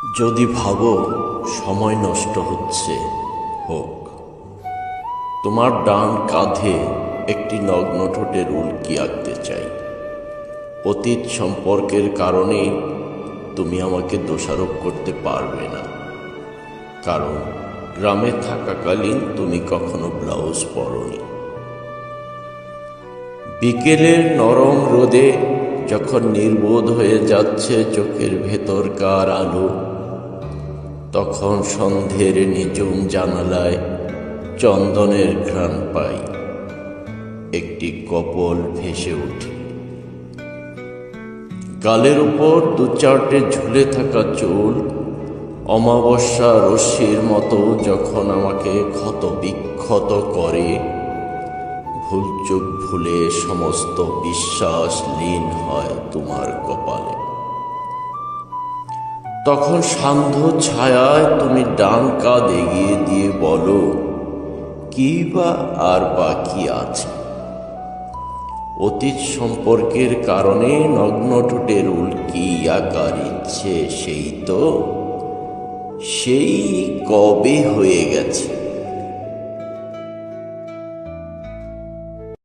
যদি ভাবো সময় নষ্ট হচ্ছে, হোক। তোমার ডান কাঁধে একটি নগ্ন ঠোঁটের উল্কি আঁকতে চাই। অতীত সম্পর্কের কারণে তুমি আমাকে দোষারোপ করতে পারবে না, কারণ গ্রামে থাকাকালীন তুমি কখনো ব্লাউজ পরোনি। বিকেলের নরম রোদে যখন নির্বোধ হয়ে যাচ্ছে চোখের ভেতরকার আলো, তখন সন্ধ্যের নিঝুম জানালায় চন্দনের ঘ্রাণ পাই, একটি কপল ভেসে উঠে। গালের উপর দু চারটে ঝুলে থাকা চুল অমাবস্যা রশ্মির মতো যখন আমাকে ক্ষত বিক্ষত করে, ভুল চোখ ভুলে সমস্ত বিশ্বাস লীন হয় তোমার কপালে। তখন সান্ধ্য ছায়ায় তুমি ডান কাঁধ এগিয়ে দিয়ে বলো, কি বা আর বাকি আছে? অতীত সম্পর্কের কারণে নগ্ন ঠোঁটের উল্কি আঁকার ইচ্ছে সেই কবে হয়ে গেছে।